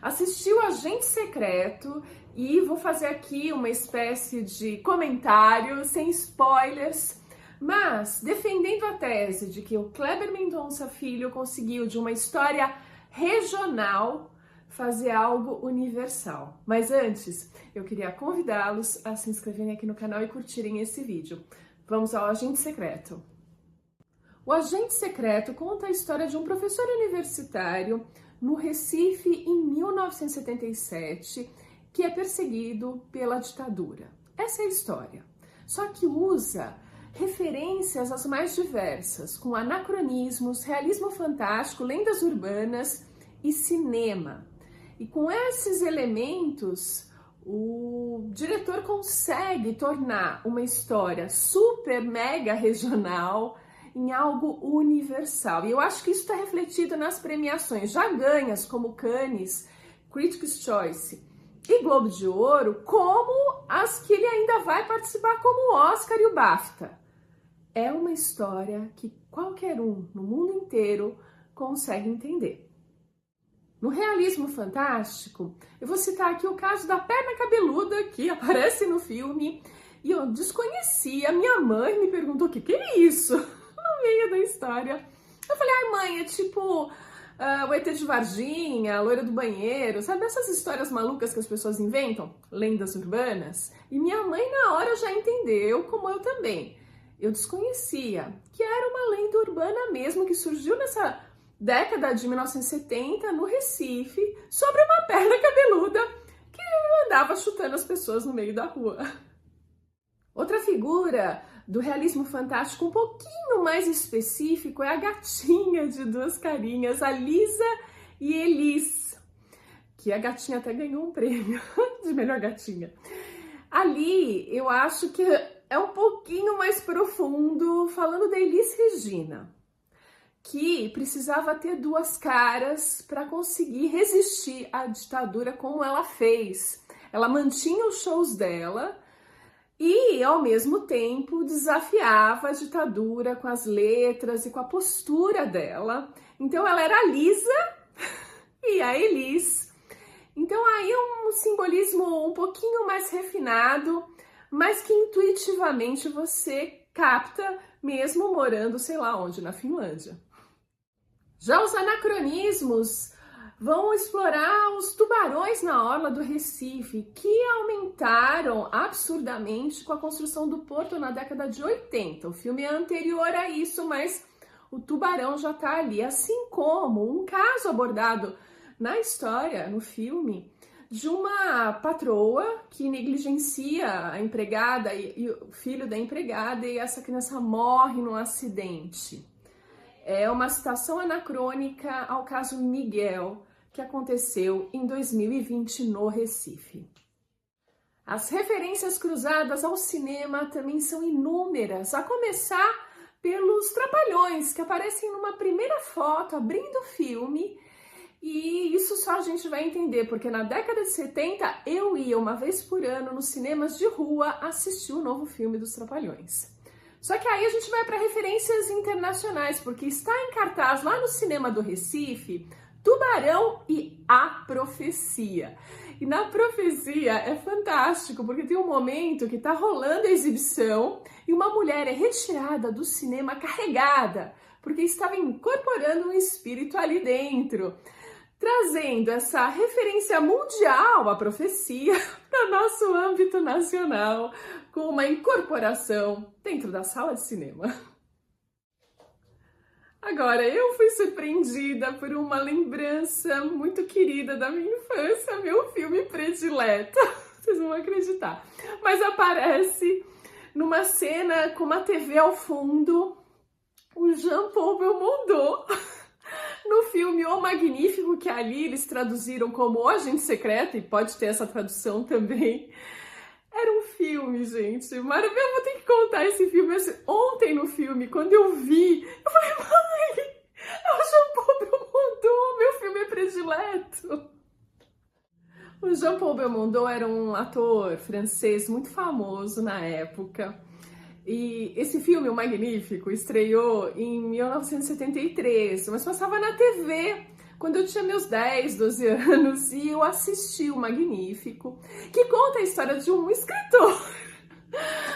Assisti o Agente Secreto e vou fazer aqui uma espécie de comentário sem spoilers, mas defendendo a tese de que o Kleber Mendonça Filho conseguiu de uma história regional fazer algo universal. Mas antes, eu queria convidá-los a se inscreverem aqui no canal e curtirem esse vídeo. Vamos ao Agente Secreto. O Agente Secreto conta a história de um professor universitário no Recife em 1977, que é perseguido pela ditadura. Essa é a história. Só que usa referências as mais diversas, com anacronismos, realismo fantástico, lendas urbanas e cinema. E com esses elementos, o diretor consegue tornar uma história super mega regional em algo universal. E eu acho que isso está refletido nas premiações já ganhas, como Cannes, Critics' Choice e Globo de Ouro, como as que ele ainda vai participar, como o Oscar e o BAFTA. É uma história que qualquer um no mundo inteiro consegue entender. No realismo fantástico, eu vou citar aqui o caso da perna cabeluda que aparece no filme e eu desconhecia. Minha mãe me perguntou o que é isso no meio da história. Eu falei, ai mãe, é tipo o ET de Varginha, a loira do banheiro, sabe essas histórias malucas que as pessoas inventam? Lendas urbanas? E minha mãe na hora já entendeu, como eu também. Eu desconhecia que era uma lenda urbana mesmo que surgiu nessa década de 1970 no Recife sobre uma perna cabeluda que andava chutando as pessoas no meio da rua. Outra figura do realismo fantástico um pouquinho mais específico é a gatinha de duas carinhas, a Lisa e Elis, que a gatinha até ganhou um prêmio de melhor gatinha. Ali eu acho que é um pouquinho mais profundo, falando da Elis Regina, que precisava ter duas caras para conseguir resistir à ditadura como ela fez. Ela mantinha os shows dela e, ao mesmo tempo, desafiava a ditadura com as letras e com a postura dela. Então, ela era a Lisa e a Elis. Então, aí um simbolismo um pouquinho mais refinado, mas que intuitivamente você capta, mesmo morando, sei lá onde, na Finlândia. Já os anacronismos vão explorar os tubarões na orla do Recife, que aumentaram absurdamente com a construção do porto na década de 80. O filme é anterior a isso, mas o tubarão já está ali. Assim como um caso abordado na história, no filme, de uma patroa que negligencia a empregada e o filho da empregada e essa criança morre num acidente. É uma citação anacrônica ao caso Miguel, que aconteceu em 2020 no Recife. As referências cruzadas ao cinema também são inúmeras, a começar pelos Trapalhões, que aparecem numa primeira foto abrindo o filme, e isso só a gente vai entender, porque na década de 70 eu ia uma vez por ano nos cinemas de rua assistir o novo filme dos Trapalhões. Só que aí a gente vai para referências internacionais, porque está em cartaz lá no cinema do Recife, Tubarão e a Profecia. E na Profecia é fantástico, porque tem um momento que está rolando a exibição e uma mulher é retirada do cinema carregada, porque estava incorporando um espírito ali dentro, trazendo essa referência mundial à profecia para nosso âmbito nacional, com uma incorporação dentro da sala de cinema. Agora, eu fui surpreendida por uma lembrança muito querida da minha infância, meu filme predileto, vocês não vão acreditar, mas aparece numa cena com uma TV ao fundo, o Jean-Paul Belmondo, no filme O Magnífico, que ali eles traduziram como O Agente Secreto, e pode ter essa tradução também. Era um filme, gente, maravilhoso. Eu vou ter que contar esse filme. Ontem no filme, quando eu vi, eu falei, mãe, é o Jean-Paul Belmondo, meu filme predileto. O Jean-Paul Belmondo era um ator francês muito famoso na época. E esse filme, O Magnífico, estreou em 1973, mas passava na TV quando eu tinha meus 10, 12 anos, e eu assisti o Magnífico, que conta a história de um escritor.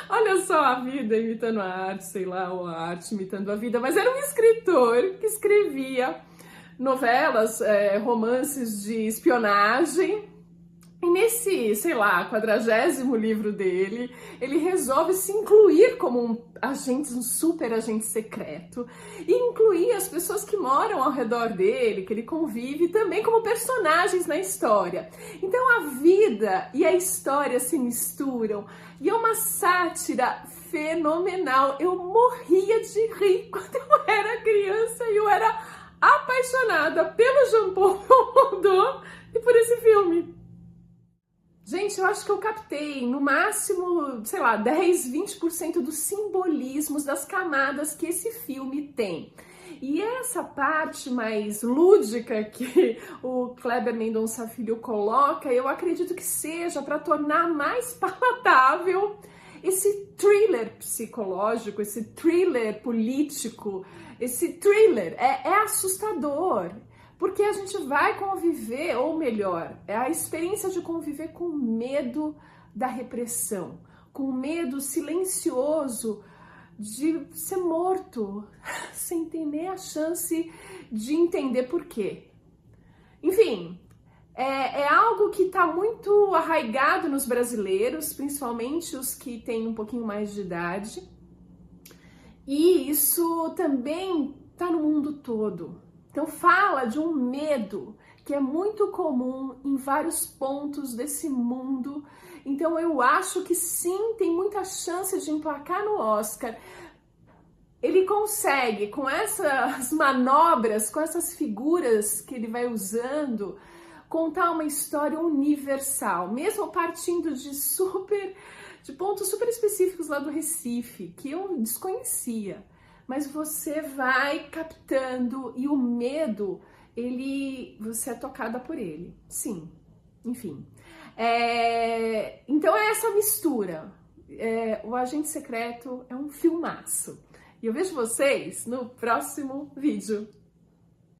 Olha só a vida imitando a arte, sei lá, ou a arte imitando a vida, mas era um escritor que escrevia novelas, romances de espionagem. E nesse, sei lá, 40º livro dele, ele resolve se incluir como um super agente secreto e incluir as pessoas que moram ao redor dele, que ele convive, também como personagens na história. Então a vida e a história se misturam e é uma sátira fenomenal. Eu morria de rir quando eu era criança e eu era apaixonada pelo Jean-Paul Belmondo e por esse filme. Gente, eu acho que eu captei no máximo, sei lá, 10, 20% dos simbolismos, das camadas que esse filme tem. E essa parte mais lúdica que o Kleber Mendonça Filho coloca, eu acredito que seja para tornar mais palatável esse thriller psicológico, esse thriller político, esse thriller é assustador. Porque a gente vai conviver, ou melhor, é a experiência de conviver com medo da repressão, com medo silencioso de ser morto, sem ter nem a chance de entender por quê. Enfim, é algo que está muito arraigado nos brasileiros, principalmente os que têm um pouquinho mais de idade, e isso também está no mundo todo. Então fala de um medo que é muito comum em vários pontos desse mundo. Então eu acho que sim, tem muita chance de emplacar no Oscar. Ele consegue, com essas manobras, com essas figuras que ele vai usando, contar uma história universal, mesmo partindo de pontos super específicos lá do Recife, que eu desconhecia. Mas você vai captando e o medo, você é tocada por ele. Sim, enfim. Então é essa mistura. O Agente Secreto é um filmaço. E eu vejo vocês no próximo vídeo.